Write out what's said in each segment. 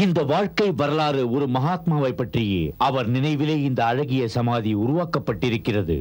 இந்த வாழ்க்கை வரலாறு ஒரு மகாத்மாவை பற்றியே. அவர் நினைவிலே இந்த அழகிய சமாதி உருவாக்கப்பட்டிருக்கிறது.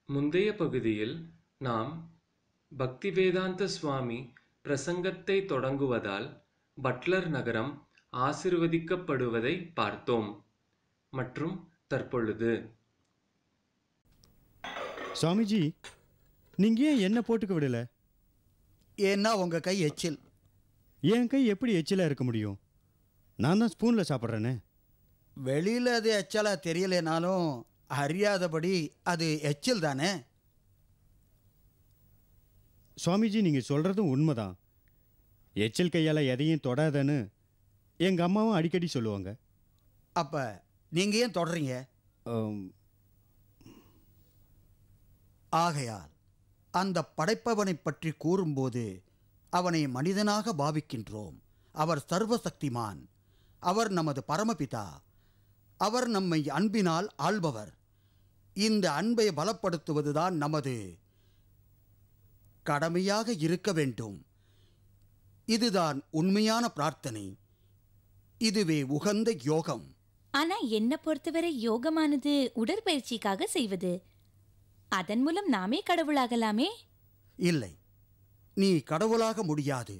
முந்தைய பகுதியில் நாம் பக்திவேதாந்த சுவாமி பிரசங்கத்தை தொடங்குவதால் பட்லர் நகரம் ஆசீர்வதிக்கப்படுவதை பார்த்தோம். மற்றும் தற்பொழுது சுவாமிஜி, நீங்க ஏன் என்ன போட்டுக்க விடல? ஏன்னா உங்க கை எச்சில். என் கை எப்படி எச்சிலா இருக்க முடியும்? நான் தான் ஸ்பூன்ல சாப்பிட்றேனே. வெளியில அது எச்சலா தெரியலனாலும் அறியாதபடி அது எச்சில் தானே. சுவாமிஜி, நீங்க சொல்றதும் உண்மைதான். எச்சில் கையால எதையும் தொடாதன்னு எங்க அம்மாவும் அடிக்கடி சொல்லுவாங்க. அப்ப நீங்க ஏன் தொடறீங்க? ஆகையால் அந்த படைப்பவனை பற்றி கூறும்போது அவனை மனிதனாக பாவிக்கின்றோம். அவர் சர்வசக்திமான். அவர் நமது பரமபிதா. அவர் நம்மை அன்பினால் ஆள்பவர். இந்த அன்பை பலப்படுத்துவதுதான் நமது கடமையாக இருக்க வேண்டும். இதுதான் உண்மையான பிரார்த்தனை. இதுவே உகந்த யோகம். ஆனா என்ன பொறுத்தவரை யோகமானது உடற்பயிற்சிக்காக செய்வது. அதன் மூலம் நாமே கடவுளாகலாமே. இல்லை, நீ கடவுளாக முடியாது.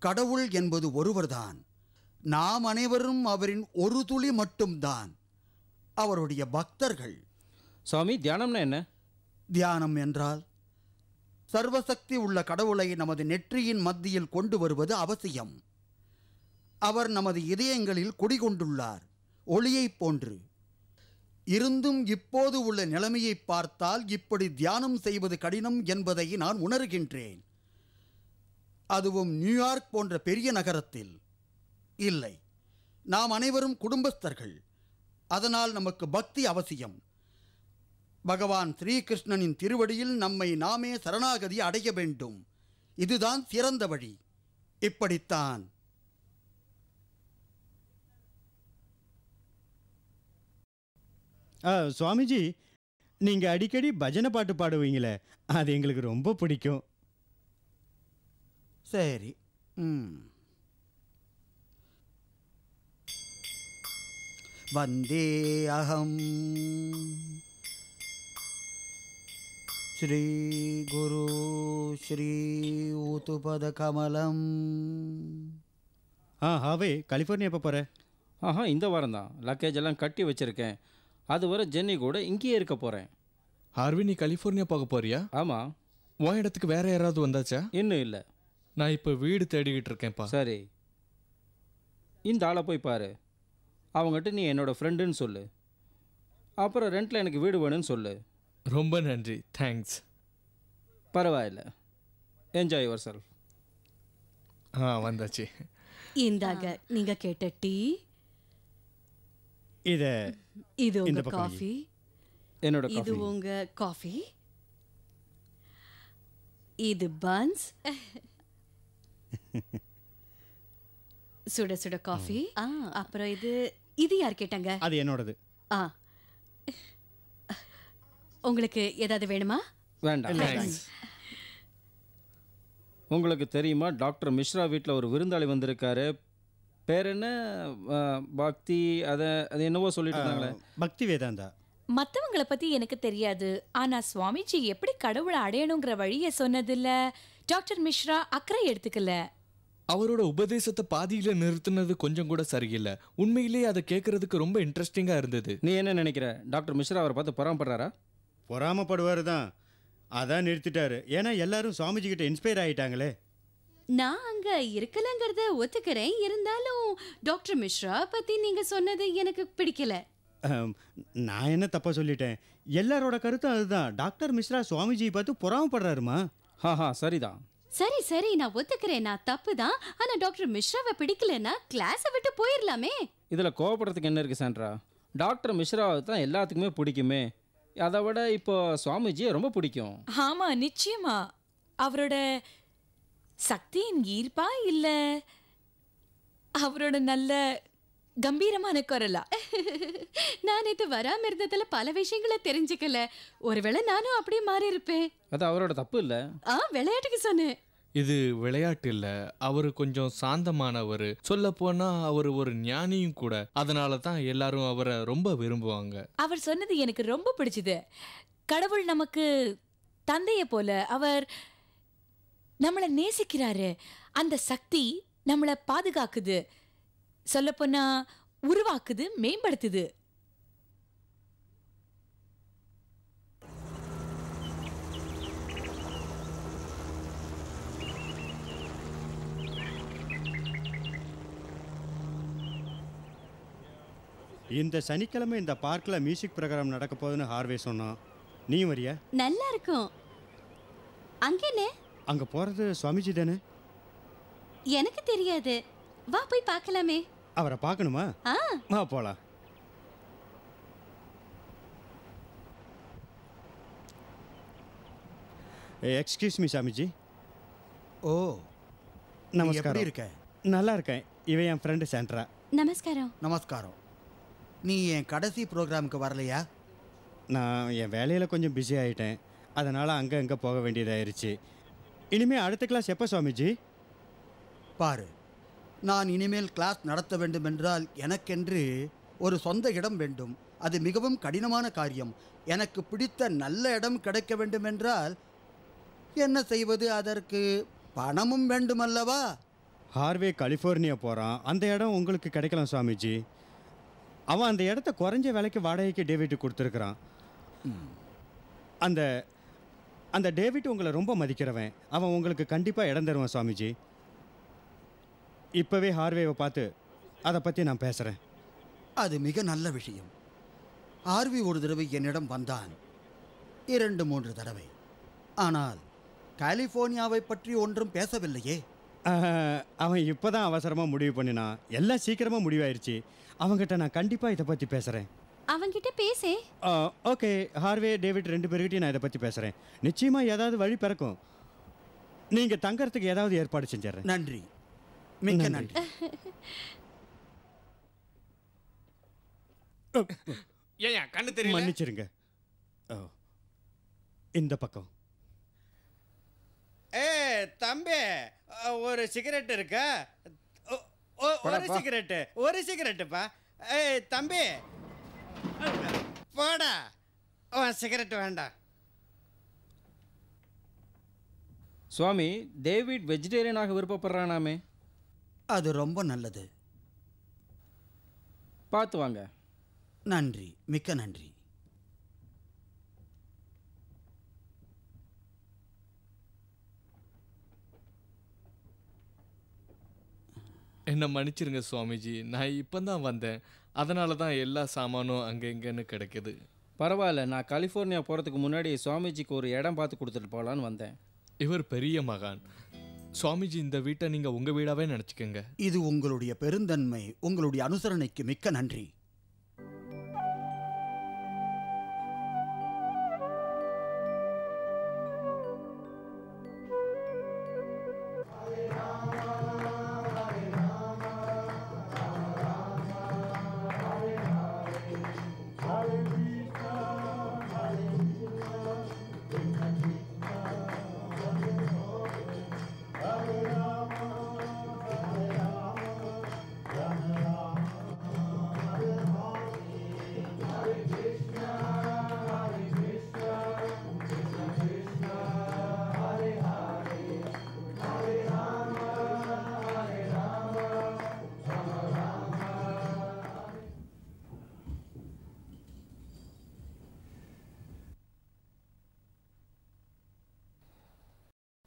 கடவுள் என்பது ஒருவர்தான். நாம் அனைவரும் அவரின் ஒரு துளி மட்டும்தான். அவருடைய பக்தர்கள். சுவாமி, தியானம்னா என்ன? தியானம் என்றால் சர்வசக்தி உள்ள கடவுளை நமது நெற்றியின் மத்தியில் கொண்டு வருவது அவசியம். அவர் நமது இதயங்களில் குடிகொண்டுள்ளார், ஒளியைப் போன்று. இருந்தும் இப்போது உள்ள நிலைமையை பார்த்தால் இப்படி தியானம் செய்வது கடினம் என்பதை நான் உணர்கின்றேன். அதுவும் நியூயார்க் போன்ற பெரிய நகரத்தில். இல்லை, நாம் அனைவரும் குடும்பஸ்தர்கள். அதனால் நமக்கு பக்தி அவசியம். பகவான் ஸ்ரீகிருஷ்ணனின் திருவடியில் நம்மை நாமே சரணாகதி அடைய வேண்டும். இதுதான் சிறந்த வழி. இப்படித்தான் சுவாமிஜி, நீங்க அடிக்கடி பஜனை பாட்டு பாடுவீங்களே, அது எங்களுக்கு ரொம்ப பிடிக்கும். சரி. வந்தே அகம் ஸ்ரீ குரு ஸ்ரீ ஊதுபத கமலம். ஹாவே, கலிஃபோர்னியா எப்போ போகிற? இந்த வாரம் தான். லக்கேஜ் எல்லாம் கட்டி வச்சுருக்கேன். அது வர ஜென்னி கூட இங்கேயே இருக்க போகிறேன். ஹார்வி, நீ கலிஃபோர்னியா போக போறியா? ஆமாம். உன் இடத்துக்கு வேற யாராவது வந்தாச்சா? இன்னும் இல்லை. நான் இப்போ வீடு தேடிக்கிட்டு இருக்கேன்ப்பா. சரி, இந்த ஆளை போய் பாரு. அவங்ககிட்ட நீ என்னோட ஃப்ரெண்டுன்னு சொல்லு. அப்புறம் ரெண்டில் எனக்கு வீடு வேணும்னு சொல்லு. ரொம்ப நன்றி, தேங்க்ஸ். பரவாயில்ல, என்ஜாய் யுவர் செல்ஃப். வந்தாச்சு. இந்தாங்க நீங்க கேட்ட டீ. இது உங்க காஃபி. என்னோட இது காஃபி. உங்க காஃபி, இது பன்ஸ், சுட சுட காஃபி. அப்புறம் இது யார் கேட்டாங்க? அது என்னோடது. ஆ, உங்களுக்கு ஏதாவது வேணுமா? வேண்டாம். தேங்க்ஸ். உங்களுக்கு தெரியுமா, டாக்டர் மிஸ்ரா வீட்டில் ஒரு விருந்தாளி வந்திருக்காரு. பேர் என்ன? பக்தி, அது என்னவோ சொல்லிட்டு இருந்தாங்களே. பக்தி வேதாந்தா. மத்தவங்கள பத்தி எனக்கு தெரியாது. ஆனா சுவாமிஜி எப்படி கடவுளை அடையணுங்கிற வழியை சொன்னதில்ல. டாக்டர் மிஸ்ரா அக்கறை எடுத்துக்கல. அவரோட உபதேசத்தை பாதியில நிறுத்தினது கொஞ்சம் கூட சரியில்லை. உண்மையிலேயே அதை கேட்கறதுக்கு ரொம்ப இன்ட்ரெஸ்டிங்கா இருந்தது. நீ என்ன நினைக்கிற? டாக்டர் மிஸ்ரா அவரை பார்த்து பொறாமப்படுறாரா? பொறாமப்படுவார் தான். அதான் நிறுத்திட்டாரு. ஏன்னா எல்லாரும் சுவாமிஜி கிட்ட இன்ஸ்பயர் ஆயிட்டாங்களே. நான் அங்க இருக்கலங்கிறத ஒத்துக்கிறேன். இருந்தாலும் டாக்டர் மிஸ்ரா பத்தி நீங்க சொன்னது எனக்கு பிடிக்கல. நான் என்ன தப்பா சொல்லிட்டேன்? எல்லாரோட கருத்தும் அதுதான். டாக்டர் மிஸ்ரா சுவாமிஜி பார்த்து பொறாமப்படுறாருமா. ஹா சரிதான். சரி சரி, நான் ஒத்துக்கிறேன், நான் தப்பு தான். ஆனா டாக்டர் மிஸ்ராவை பிடிக்கலன்னா கிளாஸை விட்டு போயிடலாமே. இதில் கோவப்படுறதுக்கு என்ன இருக்குது சாண்ட்ரா? டாக்டர் மிஸ்ராவை தான் எல்லாத்துக்குமே பிடிக்குமே. அதை விட இப்போ சுவாமிஜியை ரொம்ப பிடிக்கும். ஆமா, நிச்சயமா. அவரோட சக்தியின் ஈர்ப்பா இல்ல அவரோட நல்ல கம்பீரமான குரலா? நான் நேத்து வராம இருந்ததுல பல விஷயங்களை தெரிஞ்சுக்கல. ஒருவேளை நானும் அப்படியே மாறி இருப்பேன். அது அவரோட தப்பு இல்லை. விளையாட்டுக்கு சொன்னேன். இது விளையாட்டு இல்ல. அவரு கொஞ்சம் சாந்தமானவர். சொல்ல போனா அவர் ஒரு ஞானியும் கூட. அதனால தான் எல்லாரும் அவரை ரொம்ப விரும்புவாங்க. அவர் சொன்னது எனக்கு ரொம்ப பிடிச்சது. கடவுள் நமக்கு தந்தைய போல. அவர் நம்மளை நேசிக்கிறாரு. அந்த சக்தி நம்மளை பாதுகாக்குது. சொல்லப்போனா உருவாக்குது, மேம்படுத்துது. இந்த சனிக்கிழமை இந்த பார்க்கில் மியூசிக் ப்ரோக்ராம் நடக்க போகுதுன்னு ஹார்வே சொன்னான். நீ வரியா? நல்லா இருக்கும். அங்கேனே அங்கே போகிறது சுவாமிஜி தானே? எனக்கு தெரியாது. வா போய் பார்க்கலாமே. அவரை பார்க்கணுமா? வா போகலாம். Excuse me Swamiji. ஓ, நமஸ்காரம். எப்படி இருக்க? நல்லா இருக்கேன். இவன் என் ஃப்ரெண்டு சாண்ட்ரா. நமஸ்காரம். நமஸ்காரம். நீ என் கடைசி ப்ரோக்ராமுக்கு வரலையா? நான் என் வேலையில் கொஞ்சம் பிஸி ஆகிட்டேன். அதனால் அங்கே போக வேண்டியதாயிருச்சு. இனிமேல் அடுத்த கிளாஸ் எப்போ சுவாமிஜி? பாரு, நான் இனிமேல் கிளாஸ் நடத்த வேண்டுமென்றால் எனக்கென்று ஒரு சொந்த இடம் வேண்டும். அது மிகவும் கடினமான காரியம். எனக்கு பிடித்த நல்ல இடம் கிடைக்க வேண்டுமென்றால் என்ன செய்வது? அதற்கு பணமும் வேண்டுமல்லவா? ஹார்வே கலிஃபோர்னியா போகிறான். அந்த இடம் உங்களுக்கு கிடைக்கலாம் சுவாமிஜி. அவன் அந்த இடத்த குறைஞ்ச விலைக்கு வாடகைக்கு டேவிட்டு கொடுத்துருக்குறான். அந்த அந்த டேவிட் உங்களை ரொம்ப மதிக்கிறவன். அவன் உங்களுக்கு கண்டிப்பாக இடம் தருவான் சுவாமிஜி. இப்போவே ஹார்வேவை பார்த்து அதை பற்றி நான் பேசுகிறேன். அது மிக நல்ல விஷயம். ஆர்வி ஒரு தடவை என்னிடம் வந்தான், 2-3 தடவை. ஆனால் கலிஃபோர்னியாவை பற்றி ஒன்றும் பேசவில்லையே. அவன் இப்போ தான் அவசரமாக முடிவு பண்ணினான். எல்லாம் சீக்கிரமாக முடிவாயிருச்சு. அவங்ககிட்ட நான் கண்டிப்பாக இதை பற்றி பேசுகிறேன். அவங்கிட்ட பேசே. ஓகே, ஹார்வே, டேவிட் 2 பேர்கிட்டையும் நான் இதை பற்றி பேசுகிறேன். நிச்சயமாக ஏதாவது வழி பிறக்கும். நீங்கள் தங்கறதுக்கு ஏதாவது ஏற்பாடு செஞ்சிடறேன். நன்றி, மிக்க நன்றி. கண்ணு தெரியல. மன்னிச்சிருங்க. இந்த பக்கம். தம்பி, ஒரு சிகரெட் இருக்கா? ஒரு சிகரெட்டுப்பா. தம்பி போடா, சிகரெட் வேண்டாம். சுவாமி, டேவிட் வெஜிடேரியனாக விருப்பப்படுறானாமே. அது ரொம்ப நல்லது. பார்த்து வாங்க. நன்றி, மிக்க நன்றி. என்ன மன்னிச்சிருங்க சுவாமிஜி. நான் இப்போதான் வந்தேன். அதனால தான் எல்லா சாமானும் அங்கே இங்கேன்னு கிடைக்குது. பரவாயில்ல, நான் கலிஃபோர்னியா போகிறதுக்கு முன்னாடி சுவாமிஜிக்கு ஒரு இடம் பார்த்து கொடுத்துட்டு போகலான்னு வந்தேன். இவர் பெரிய மகான். சுவாமிஜி, இந்த வீட்டை நீங்கள் உங்கள் வீடாகவே நினச்சிக்கோங்க. இது உங்களுடைய பெருந்தன்மை. உங்களுடைய அனுசரணைக்கு மிக்க நன்றி.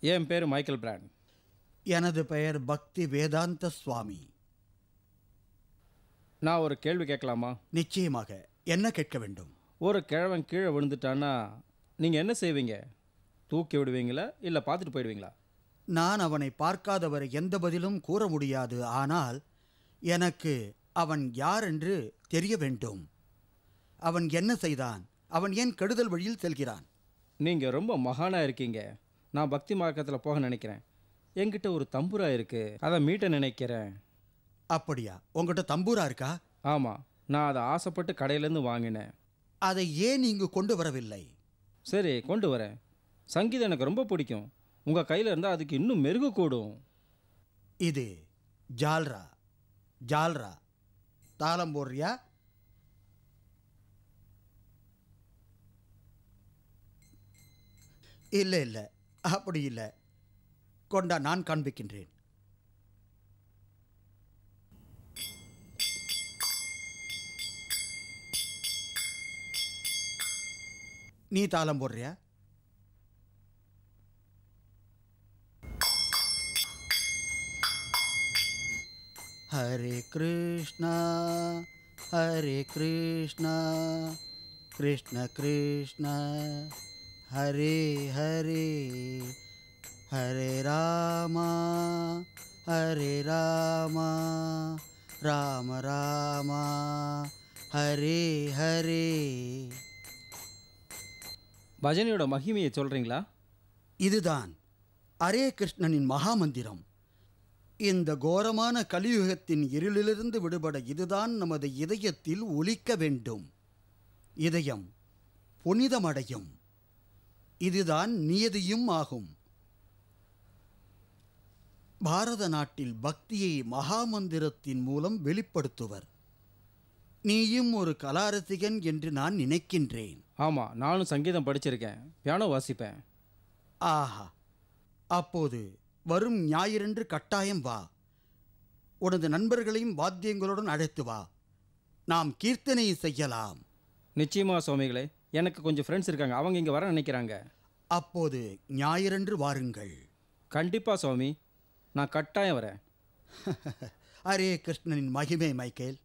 என் பேர் மைக்கேல் பிராண்ட். எனது பெயர் பக்தி வேதாந்த சுவாமி. நான் ஒரு கேள்வி கேட்கலாமா? நிச்சயமாக. என்ன கேட்க வேண்டும்? ஒரு கிழவன் கீழே விழுந்துட்டான்னா நீங்கள் என்ன செய்வீங்க? தூக்கி விடுவீங்களா இல்லை பார்த்துட்டு போயிடுவீங்களா? நான் அவனை பார்க்காதவரை எந்த பதிலும் கூற முடியாது. ஆனால் எனக்கு அவன் யார் என்று தெரிய வேண்டும். அவன் என்ன செய்தான்? அவன் ஏன் கெடுதல் வழியில் செல்கிறான்? நீங்கள் ரொம்ப மகானாக இருக்கீங்க. நான் பக்தி மார்க்கத்தில் போக நினைக்கிறேன். என்கிட்ட ஒரு தம்புரா இருக்குது, அதை மீட்ட நினைக்கிறேன். அப்படியா? உங்கள்கிட்ட தம்பூரா இருக்கா? ஆமாம், நான் அதை ஆசைப்பட்டு கடையிலேருந்து வாங்கினேன். அதை ஏன் இங்கு கொண்டு வரவில்லை? சரி, கொண்டு வரேன். சங்கீதம் எனக்கு ரொம்ப பிடிக்கும். உங்கள் கையில் இருந்தால் அதுக்கு இன்னும் மெருகு கூடும். இது ஜால்ரா. ஜால்ரா தாளம் போடுறியா? இல்லை இல்லை, அப்படி இல்லை. கொண்டா, நான் காண்பிக்கின்றேன். நீ தாளம் போடுறியா? ஹரே கிருஷ்ணா ஹரே கிருஷ்ணா கிருஷ்ண கிருஷ்ண ஹரே ஹரே ஹரே ராமா ஹரே ராமா ராம ராமா ஹரே ஹரே. பஜனையோட மகிமையை சொல்கிறீங்களா? இதுதான் ஹரே கிருஷ்ணனின் மகாமந்திரம். இந்த கோரமான கலியுகத்தின் இருளிலிருந்து விடுபட இதுதான் நமது இதயத்தில் ஒலிக்க வேண்டும். இதயம் புனிதமடையும். இதுதான் நியதியும் ஆகும். பாரத நாட்டில் பக்தியை மகாமந்திரத்தின் மூலம் வெளிப்படுத்துவர். நீயும் ஒரு கலாரசிகன் என்று நான் நினைக்கின்றேன். ஆமாம், நானும் சங்கீதம் படிச்சிருக்கேன், பியானோ வாசிப்பேன். ஆஹா, அப்போது வரும் ஞாயிறன்று கட்டாயம் வா. உனது நண்பர்களையும் வாத்தியங்களுடன் அழைத்து வா. நாம் கீர்த்தனை செய்யலாம். நிச்சயமாக சுவாமிகளே, எனக்கு கொஞ்சம் ஃப்ரெண்ட்ஸ் இருக்காங்க, அவங்க இங்கே வர நினைக்கிறாங்க. அப்போது ஞாயிறன்று வாருங்கள். கண்டிப்பாக சுவாமி, நான் கட்டாயம் வரேன். ஹரே கிருஷ்ணனின் மகிமை மைக்கேல்.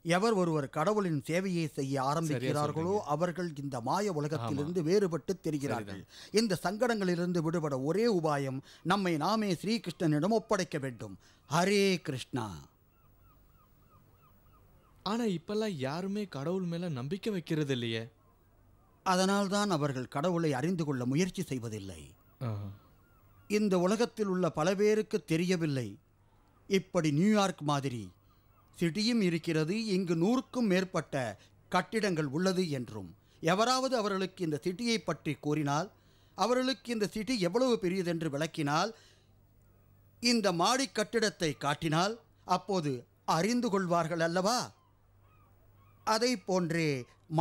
எவர் ஒருவர் கடவுளின் சேவையை செய்ய ஆரம்பிக்கிறார்களோ அவர்கள் இந்த மாய உலகத்திலிருந்து வேறுபட்டு தெரிகிறார்கள். இந்த சங்கடங்களிலிருந்து விடுபட ஒரே உபாயம் நம்மை நாமே ஸ்ரீகிருஷ்ணனிடம் ஒப்படைக்க வேண்டும். ஹரே கிருஷ்ணா. ஆனா இப்பெல்லாம் யாருமே கடவுள் மேல நம்பிக்கை வைக்கிறது இல்லையே. அதனால்தான் அவர்கள் கடவுளை அறிந்து கொள்ள முயற்சி செய்வதில்லை. இந்த உலகத்தில் உள்ள பல பேருக்கு தெரியவில்லை. இப்படி நியூயார்க் மாதிரி சிட்டியும் இருக்கிறது, இங்கு 100க்கும் மேற்பட்ட கட்டிடங்கள் உள்ளது என்றும். எவராவது அவர்களுக்கு இந்த சிட்டியை பற்றி கூறினால், அவர்களுக்கு இந்த சிட்டி எவ்வளவு பெரியதென்று விளக்கினால், இந்த மாடி கட்டிடத்தை காட்டினால் அப்போது அறிந்து கொள்வார்கள் அல்லவா? அதை போன்றே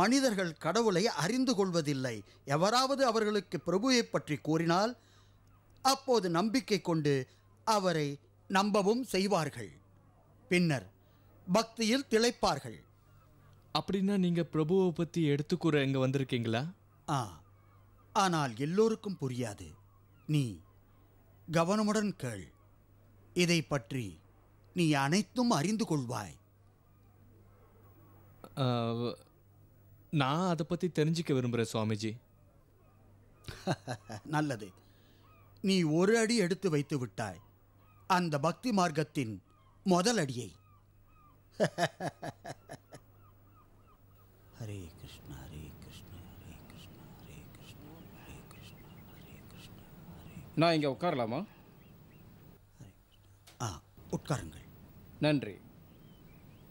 மனிதர்கள் கடவுளை அறிந்து கொள்வதில்லை. எவராவது அவர்களுக்கு பிரபுவை பற்றி கூறினால் அப்போது நம்பிக்கை கொண்டு அவரை நம்பவும் செய்வார்கள். பின்னர் பக்தியில் திளைப்பார்கள். அப்படின்னா நீங்க பிரபுவை பத்தி எடுத்துக்கூற இங்க வந்திருக்கீங்களா? ஆனால் எல்லோருக்கும் புரியாது. நீ கவனமுடன் கேள். இதை பற்றி நீ அனைத்தும் அறிந்து கொள்வாய். நான் அதை பத்தி தெரிஞ்சுக்க விரும்புகிறேன் சுவாமிஜி. நல்லது. நீ ஒரு அடி எடுத்து வைத்து விட்டாய், அந்த பக்தி மார்க்கத்தின் முதல் அடியை. ஹரே கிருஷ்ண ஹரே கிருஷ்ண ஹரே கிருஷ்ண ஹரே கிருஷ்ண ஹரே கிருஷ்ண ஹரே கிருஷ்ண ஹரே. நான் இங்கே உட்காரலாமா? உட்காருங்கள். நன்றி.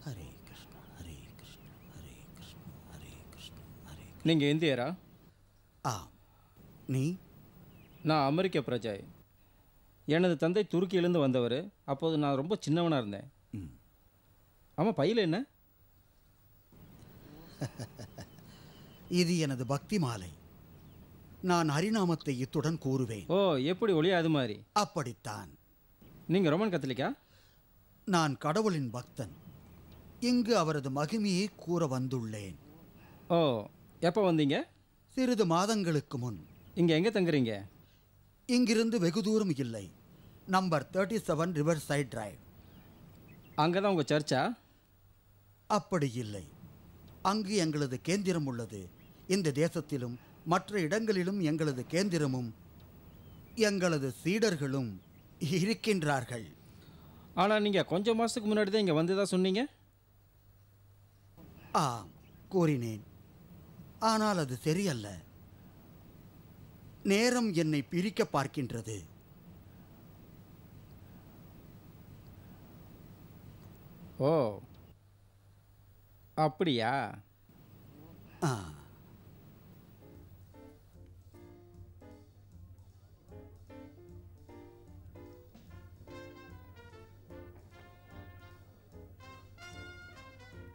ஹரே கிருஷ்ண ஹரே கிருஷ்ண ஹரே கிருஷ்ண ஹரே கிருஷ்ண ஹரே. நீங்கள் இந்தியரா? நீ? நான் அமெரிக்க பிரஜை. எனது தந்தை துருக்கியிலேருந்து வந்தவர். அப்போது நான் ரொம்ப சின்னவனாக இருந்தேன். ஆமாம், பையில் என்ன? இது எனது பக்தி மாலை. நான் ஹரிநாமத்தை இத்துடன் கூறுவேன். ஓ, எப்படி ஒளியா அது மாதிரி? அப்படித்தான். நீங்கள் ரோமன் கத்தலிக்கா? நான் கடவுளின் பக்தன். இங்கு அவரது மகிமையை கூற வந்துள்ளேன். ஓ, எப்போ வந்தீங்க? சிறிது மாதங்களுக்கு முன். இங்கே எங்கே தங்குறீங்க? இங்கிருந்து வெகு தூரம் இல்லை. Number 37 Riverside Drive. அங்கே தான் உங்கள் சர்ச்சா? அப்படி இல்லை, அங்கு எங்களது கேந்திரம் உள்ளது. இந்த தேசத்திலும் மற்ற இடங்களிலும் எங்களது கேந்திரமும் எங்களது சீடர்களும் இருக்கின்றார்கள். ஆனால் நீங்கள் கொஞ்சம் மாதத்துக்கு முன்னாடி தான் இங்கே வந்து தான் சொன்னீங்க. ஆம், கூறினேன். ஆனால் அது சரியல்ல. நேரம் என்னை பிரிக்க பார்க்கின்றது. ஓ, அப்படியா? ஆ,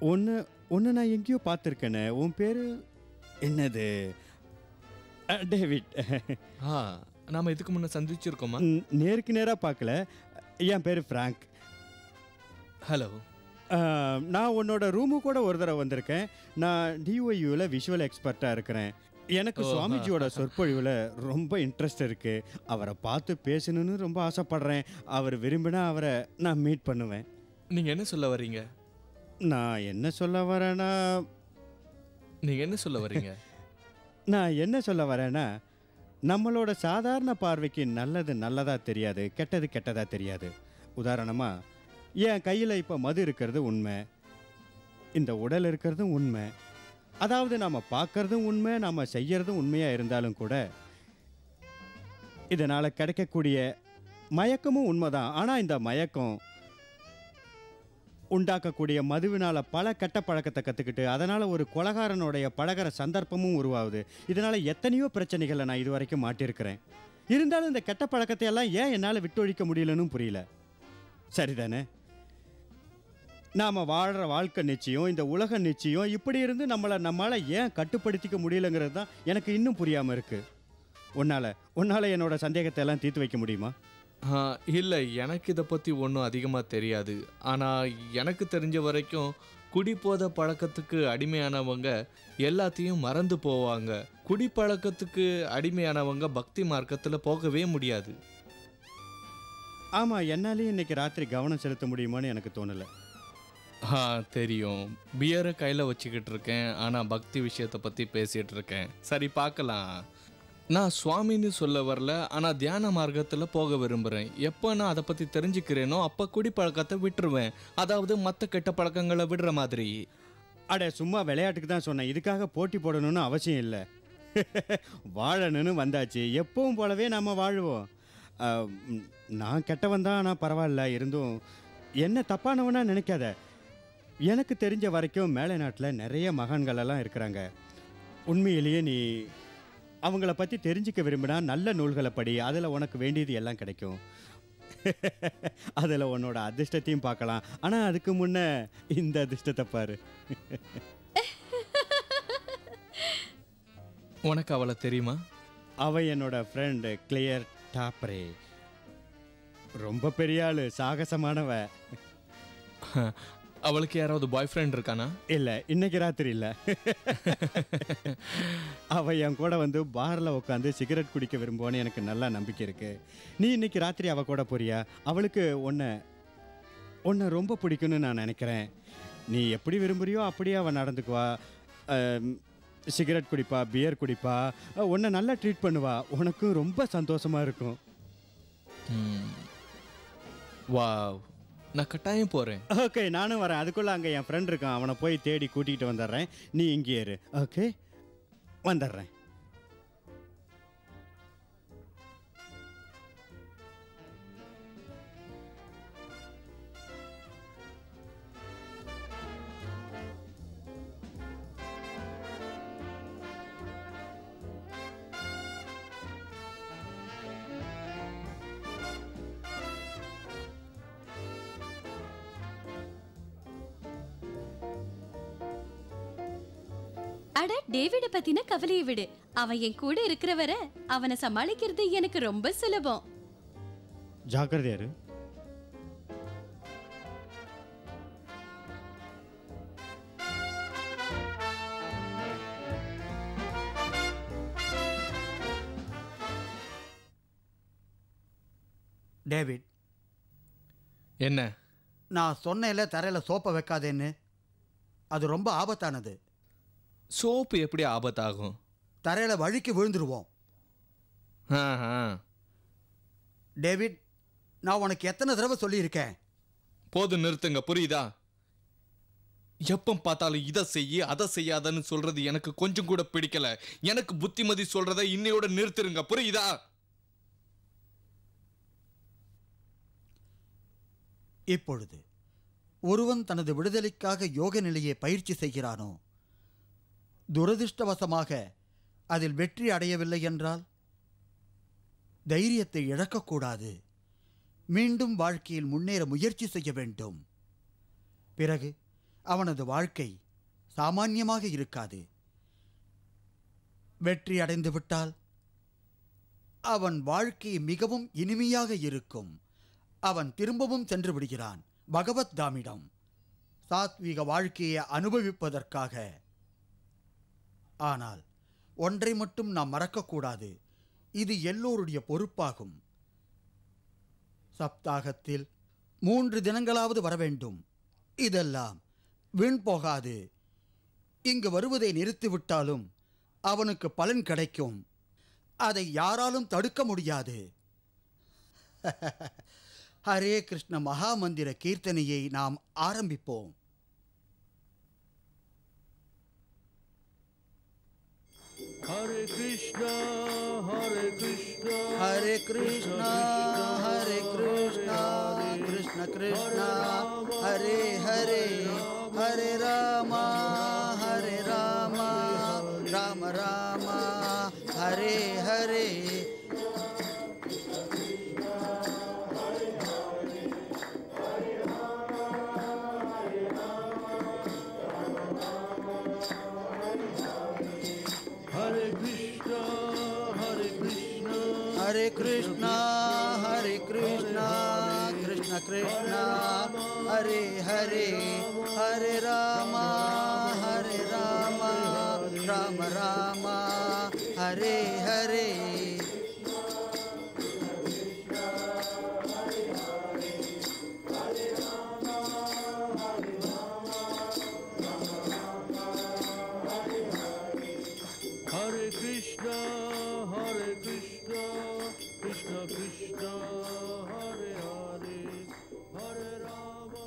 ஒன்று நான் எங்கேயோ பார்த்துருக்கேனே. உன் பேர் என்னது? டேவிட். நாம இதுக்கு முன்ன சந்திச்சிருக்கோமா? நேருக்கு நேராக பார்க்கல. என் பேர் ஃப்ராங்க். ஹலோ. நான் உன்னோட ரூமு கூட ஒரு தடவை வந்திருக்கேன். நான் டிஒய்யூவில் விஷுவல் எக்ஸ்பர்ட்டாக இருக்கிறேன். எனக்கு சுவாமிஜியோட சொற்பொழிவில் ரொம்ப இன்ட்ரெஸ்ட் இருக்குது. அவரை பார்த்து பேசணுன்னு ரொம்ப ஆசைப்படுறேன். அவர் விரும்பினா அவரை நான் மீட் பண்ணுவேன். நீங்க என்ன சொல்ல வர்றீங்க? நான் என்ன சொல்ல வரேன்னா நீங்க என்ன சொல்ல வர்றீங்க? நான் என்ன சொல்ல வரேன்னா, நம்மளோட சாதாரண பார்வைக்கு நல்லது நல்லதாக தெரியாது, கெட்டது கெட்டதாக தெரியாது. உதாரணமாக, என் கையில் இப்போ மது இருக்கிறது உண்மை, இந்த உடல் இருக்கிறதும் உண்மை. அதாவது நாம் பார்க்கறதும் உண்மை, நாம் செய்யறதும் உண்மையாக இருந்தாலும் கூட இதனால் கிடைக்கக்கூடிய மயக்கமும் உண்மைதான். ஆனால் இந்த மயக்கம் உண்டாக்கக்கூடிய மதுவினால் பல கெட்ட பழக்கத்தை கற்றுக்கிட்டு அதனால் ஒரு கொலகாரனுடைய பழகிற சந்தர்ப்பமும் உருவாகுது. இதனால் எத்தனையோ பிரச்சனைகளை நான் இது வரைக்கும் மாட்டியிருக்கிறேன். இருந்தாலும் இந்த கெட்ட பழக்கத்தை எல்லாம் ஏன் என்னால் விட்டொழிக்க முடியலன்னு புரியல. சரிதானே? நாம் வாழ்கிற வாழ்க்கை நிச்சயம், இந்த உலக நிச்சயம், இப்படி இருந்து நம்மளால் ஏன் கட்டுப்படுத்திக்க முடியலங்கிறது தான் எனக்கு இன்னும் புரியாமல் இருக்குது. உன்னால் என்னோட சந்தேகத்தை எல்லாம் தீர்த்து வைக்க முடியுமா? இல்லை, எனக்கு இதை பற்றி ஒன்றும் அதிகமாக தெரியாது. ஆனால் எனக்கு தெரிஞ்ச வரைக்கும் குடிபோத பழக்கத்துக்கு அடிமையானவங்க எல்லாத்தையும் மறந்து போவாங்க. குடிப்பழக்கத்துக்கு அடிமையானவங்க பக்தி மார்க்கத்தில் போகவே முடியாது. ஆமாம், என்னாலேயும் இன்னைக்கு ராத்திரி கவனம் செலுத்த முடியுமான்னு எனக்கு தோணலை. தெரியும். பியரை கையில் வச்சுக்கிட்டு இருக்கேன், ஆனால் பக்தி விஷயத்தை பற்றி பேசிகிட்டு இருக்கேன். சரி, பார்க்கலாம். நான் சுவாமின்னு சொல்ல வரல, ஆனால் தியான மார்க்கத்தில் போக விரும்புகிறேன். எப்போ நான் அதை பற்றி தெரிஞ்சுக்கிறேனோ அப்போ குடிப்பழக்கத்தை விட்டுருவேன். அதாவது மற்ற கெட்ட பழக்கங்களை விடுற மாதிரி. அட, சும்மா விளையாட்டுக்கு தான் சொன்னேன். இதுக்காக போட்டி போடணும்னு அவசியம் இல்லை. வாழணும்னு வந்தாச்சு, எப்பவும் போலவே நாம் வாழ்வோம். நான் கெட்டவன் தான், ஆனால் பரவாயில்ல. இருந்தும் என்ன தப்பானவனா நினைக்காத. எனக்கு தெரிஞ்ச வரைக்கும் மேலை நாட்டில் நிறைய மகான்களெல்லாம் இருக்கிறாங்க. உண்மையிலேயே நீ அவங்கள பற்றி தெரிஞ்சிக்க விரும்பினா நல்ல நூல்களை படி. அதில் உனக்கு வேண்டியது எல்லாம் கிடைக்கும். அதில் உன்னோட அதிர்ஷ்டத்தையும் பார்க்கலாம். ஆனால் அதுக்கு முன்ன இந்த அதிர்ஷ்டத்தை பாரு. உனக்கு அவளை தெரியுமா? அவ என்னோட ஃப்ரெண்டு கிளியர் டாப்ரே. ரொம்ப பெரிய ஆளு, சாகசமானவ. அவளுக்கு யாராவது பாய் ஃப்ரெண்ட் இருக்கானா? இல்லை, இன்னைக்கு ராத்திரி இல்லை. அவள் என் கூட வந்து பாரில் உட்காந்து சிகரெட் குடிக்க விரும்புவான்னு எனக்கு நல்லா நம்பிக்கை இருக்கு. நீ இன்னைக்கு ராத்திரி அவள் கூட போறியா? அவளுக்கு உன்னை ரொம்ப பிடிக்கும்னு நான் நினைக்கிறேன். நீ எப்படி விரும்புறியோ அப்படியே அவள் நடந்துக்குவா. சிகரெட் குடிப்பா, பியர் குடிப்பா, உன்னை நல்லா ட்ரீட் பண்ணுவா. உனக்கும் ரொம்ப சந்தோஷமா இருக்கும். வாவ், நான் கட்டாயம் போகிறேன். ஓகே, நானும் வரேன். அதுக்குள்ளே அங்கே என் ஃப்ரெண்ட் இருக்கான், அவனை போய் தேடி கூட்டிகிட்டு வந்துடுறேன். நீ இங்கே இரு. ஓகே, வந்துடுறேன். அட, டேவிட பத்தின கவலையை விடு. அவன் என் கூட இருக்கிற வரை அவனை சமாளிக்கிறது எனக்கு ரொம்ப சுலபம். ஜாக்கிரதையாரு. டேவிட், என்ன? நான் சொன்னேன்ல தரையில் சோப்பை வைக்காதேன்னு. அது ரொம்ப ஆபத்தானது. சோப்பு எப்படி ஆபத்தாகும்? தரையில் வழுக்கி விழுந்துருவோம். ஆஹா. டேவிட், நான் உனக்கு எத்தனை தடவை சொல்லியிருக்கேன்? போதும், நிறுத்துங்க. புரியுதா? எப்போ பார்த்தாலும் இதை செய்ய அதை செய்யாதன்னு சொல்றது எனக்கு கொஞ்சம் கூட பிடிக்கல. எனக்கு புத்திமதி சொல்றதை இன்னையோட நிறுத்துருங்க. புரியுதா? இப்பொழுது ஒருவன் தனது விடுதலைக்காக யோக நிலையை பயிற்சி செய்கிறானோ, துரதிர்ஷ்டவசமாக அதில் வெற்றி அடையவில்லை என்றால் தைரியத்தை இழக்கக்கூடாது. மீண்டும் வாழ்க்கையில் முன்னேற முயற்சி செய்ய வேண்டும். பிறகு அவனது வாழ்க்கை சாமான்யமாக இருக்காது. வெற்றி அடைந்து விட்டால் அவன் வாழ்க்கை மிகவும் இனிமையாக இருக்கும். அவன் திரும்பவும் சென்று விடுகிறான் பகவத் தாமிடம், சாத்வீக வாழ்க்கையை அனுபவிப்பதற்காக. ஆனால் ஒன்றை மட்டும் நாம் மறக்கக்கூடாது. இது எல்லோருடைய பொறுப்பாகும். சப்தாகத்தில் 3 தினங்களாவது வர வேண்டும். இதெல்லாம் வீண் போகாது. இங்கு வருவதை நிறுத்திவிட்டாலும் அவனுக்கு பலன் கிடைக்கும். அதை யாராலும் தடுக்க முடியாது. ஹரே கிருஷ்ண மகாமந்திர கீர்த்தனையை நாம் ஆரம்பிப்போம். ஹரே கிருஷ்ணா ஹரே கிருஷ்ணா ஹரே கிருஷ்ணா ஹரே கிருஷ்ணா கிருஷ்ண கிருஷ்ணா ஹரே ஹரே ஹரே ராமா ஹரே ராமா ராம ராமா ஹரே ஹரே. ஹரே கிருஷ்ணா ஹரே கிருஷ்ணா கிருஷ்ண கிருஷ்ணா ஹரே ஹரே ஹரே ராமா ராம ராமா ஹரே ஹரே. ஹரே கிருஷ்ணா ஹரே கிருஷ்ணா கிருஷ்ண கிருஷ்ணா ஹரே ஹரே ஹரே ராமா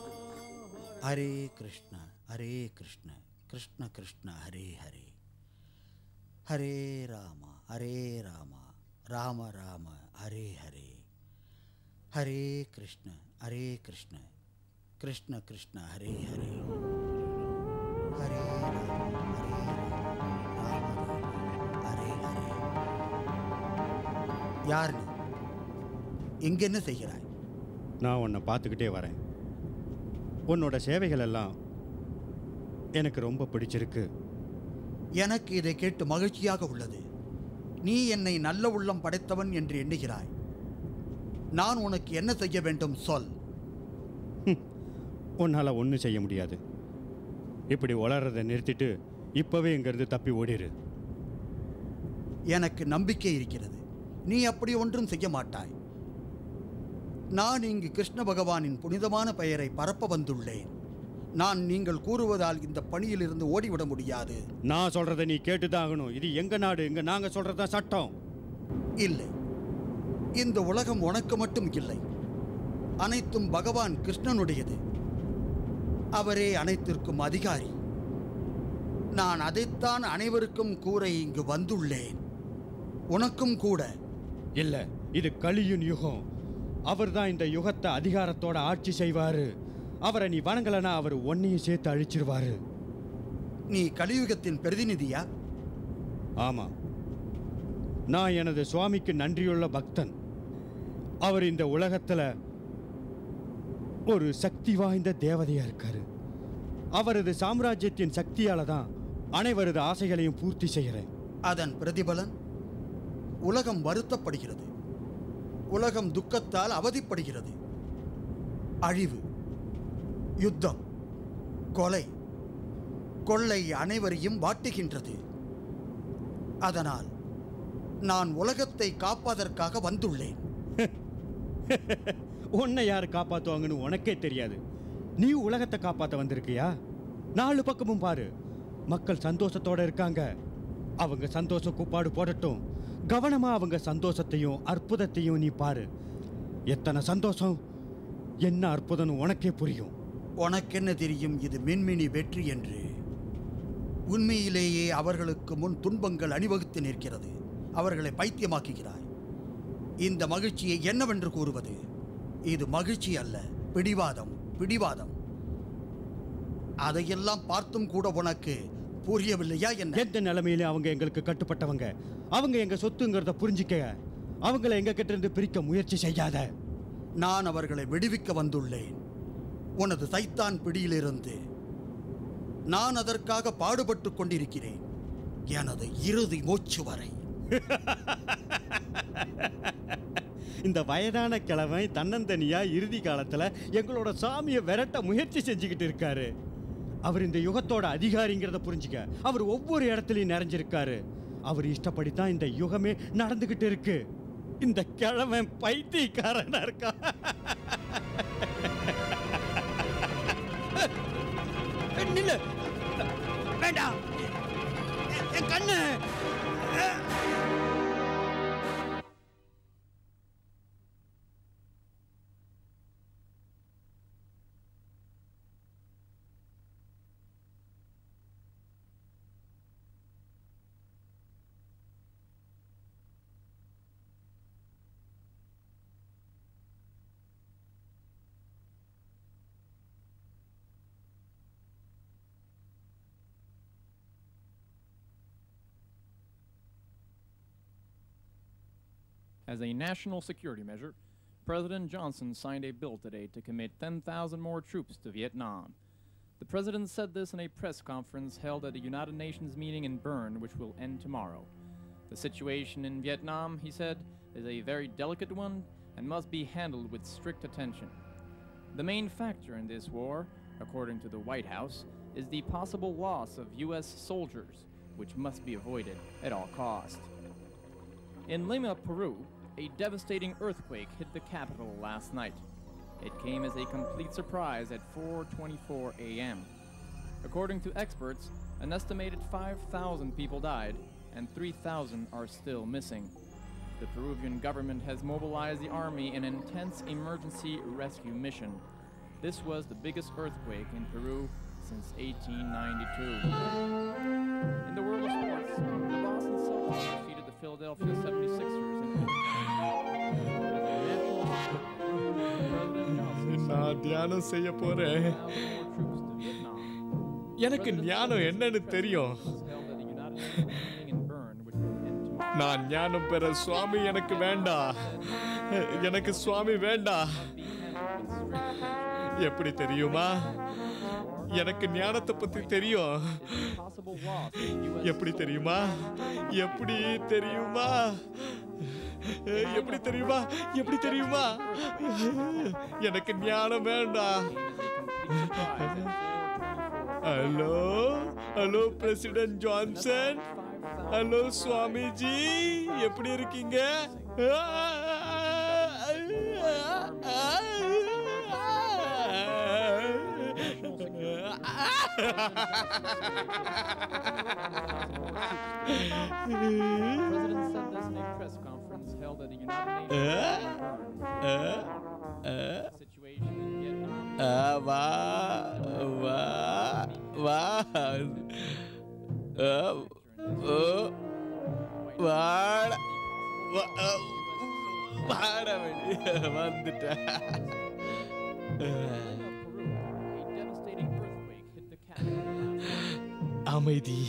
ஹரே கிருஷ்ண கிருஷ்ண கிருஷ்ண ஹரே ஹரே ஹரே ராமா ராம ராம ஹரே ஹரே ஹரே கிருஷ்ண கிருஷ்ண கிருஷ்ண ஹரே ஹரே ஹரே ராம ஹரே ஹரே. யார் நீ? இங்க என்ன செய்கிறாய்? நான் உன்னை பார்த்துக்கிட்டே வரேன். உன்னோட சேவைகள் எல்லாம் எனக்கு ரொம்ப பிடிச்சிருக்கு. எனக்கு இதை கேட்டு மகிழ்ச்சியாக உள்ளது. நீ என்னை நல்ல உள்ளம் படைத்தவன் என்று எண்ணுகிறாய். நான் உனக்கு என்ன செய்ய வேண்டும் சொல். உன்னால் ஒன்றும் செய்ய முடியாது. இப்படி வளர்றதை நிறுத்திட்டு இப்போவே இங்கிருந்து தப்பி ஓடிரு. எனக்கு நம்பிக்கை இருக்கிறது. நீ அப்படி ஒன்றும் செய்ய மாட்டாய். நான் இங்கு கிருஷ்ண பகவானின் புனிதமான பெயரை பரப்ப வந்துள்ளேன். நான் நீங்கள் கூறுவதால் இந்த பணியிலிருந்து ஓடிவிட முடியாது. நான் சொல்றதை நீ கேட்டுதான் ஆகணும். இது எங்க நாடு, இங்க நாங்க சொல்றதா சட்டம். இல்லை, இந்த உலகம் உனக்கு மட்டும் இல்லை, அனைத்தும் பகவான் கிருஷ்ணனுடையது. அவரே அனைத்திற்கும் அதிகாரி. நான் அதைத்தான் அனைவருக்கும் கூற இங்கு வந்துள்ளேன். உனக்கும் கூட. இல்ல, இது கலியின் யுகம். அவர் தான் இந்த யுகத்தை அதிகாரத்தோட ஆட்சி செய்வாரு. அவரை நீ வணங்கலனா அவர் ஒன்னையும் சேர்த்து அழிச்சிருவாரு. நீ கலியுகத்தின் பிரதிநிதியா? ஆமா, நான் எனது சுவாமிக்கு நன்றியுள்ள பக்தன். அவர் இந்த உலகத்துல ஒரு சக்தி வாய்ந்த தேவதையா இருக்காரு. அவரது சாம்ராஜ்யத்தின் சக்தியால தான் அனைவரது ஆசைகளையும் பூர்த்தி செய்கிறேன். அதன் பிரதிபலன் உலகம் வருத்தப்படுகிறது. உலகம் துக்கத்தால் அவதிப்படுகிறது. அழிவு, யுத்தம், கொலை, கொள்ளை அனைவரையும் வாட்டுகின்றது. அதனால் நான் உலகத்தை காப்பதற்காக வந்துள்ளேன். உன்னை யார் காப்பாற்றுவாங்கன்னு உனக்கே தெரியாது. நீ உலகத்தை காப்பாற்ற வந்திருக்கியா? 4 பக்கமும் பாரு, மக்கள் சந்தோஷத்தோட இருக்காங்க. அவங்க சந்தோஷ கூப்பாடு போடட்டும். கவனமா அவங்க சந்தோஷத்தையும் அற்புதத்தையும் நீ பாரு. எத்தனை சந்தோஷம், என்ன அற்புதம்னு உனக்கே புரியும். உனக்கென்ன தெரியும் இது மின்மினி வெற்றி என்று? உண்மையிலேயே அவர்களுக்கு முன் துன்பங்கள் அணிவகுத்து நிற்கிறது. அவர்களை பைத்தியமாக்குகிறாய். இந்த மகிழ்ச்சியை என்னவென்று கூறுவது? இது மகிழ்ச்சி அல்ல, பிடிவாதம், பிடிவாதம். அதையெல்லாம் பார்த்தும் கூட உனக்கு புரியவில்லையா என்ன? எந்த நிலைமையில அவங்க எங்களுக்கு கட்டுப்பட்டவங்க. அவங்க எங்க சொத்துங்கிறத புரிஞ்சிக்க. அவங்களை எங்க கிட்ட இருந்து பிரிக்க முயற்சி செய்யாத. நான் அவர்களை விடுவிக்க வந்துள்ளேன் உனது சைத்தான் பிடியிலிருந்து. நான் அதற்காக பாடுபட்டு கொண்டிருக்கிறேன், எனது இறுதி மூச்சு வரை. இந்த வயதான கிழமை தன்னந்தனியா இறுதி காலத்துல எங்களோட சாமியை விரட்ட முயற்சி செஞ்சுக்கிட்டு இருக்காரு. அவர் இந்த யுகத்தோட அதிகாரிங்கிறத புரிஞ்சுக்க. அவர் ஒவ்வொரு இடத்துலையும் நிறைஞ்சிருக்காரு. அவர் இஷ்டப்படித்தான் இந்த யுகமே நடந்துகிட்டு இருக்கு. இந்த கிழமை பைத்தியக்காரனா இருக்கா. நில்லு, வேண்டாம், என் கண்ணு. As a national security measure, President Johnson signed a bill today to commit 10,000 more troops to Vietnam. The president said this in a press conference held at a United Nations meeting in Bern, which will end tomorrow. The situation in Vietnam, he said, is a very delicate one and must be handled with strict attention. The main factor in this war, according to the White House, is the possible loss of U.S. soldiers, which must be avoided at all costs. In Lima, Peru, a devastating earthquake hit the capital last night. It came as a complete surprise at 4:24 a.m. According to experts, an estimated 5,000 people died and 3,000 are still missing. The Peruvian government has mobilized the army in an intense emergency rescue mission. This was the biggest earthquake in Peru since 1892. In the world of sports, the Boston Celtics defeated the Philadelphia 76ers in நான் தியானம் செய்ய போறேன். எனக்கு ஞானம் என்னன்னு தெரியும். நான் ஞானம் பெற சுவாமி எனக்கு வேண்டாம். எனக்கு சுவாமி வேண்டாம். எப்படி தெரியுமா? எனக்கு ஞானத்தை பத்தி தெரியும். எப்படி தெரியுமா? எப்படி தெரியுமா? எப்படி தெரியுமா? எப்படி தெரியுமா? எனக்கு ஞானம் வேண்டாம். Hello hello president Johnson. Hello Swamiji, எப்படி இருக்கீங்க? வா வா வா வாட வந்துட்டேன். அமைதி.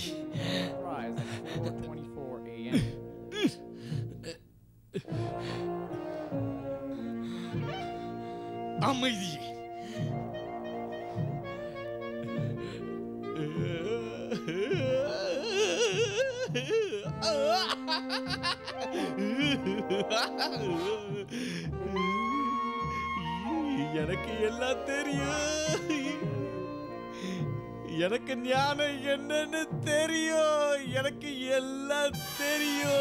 அமைதி. எனக்கு எல்லாம் தெரியும். எனக்கு ஞானம் என்னன்னு தெரியும். எனக்கு எல்லாம் தெரியும்.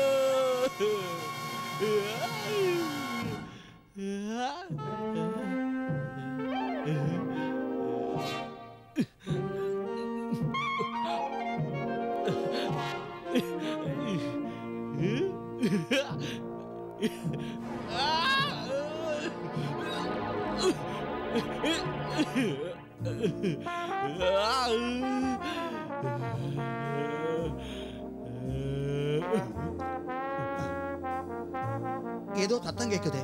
ஏதோ சத்தம் கேக்குதே.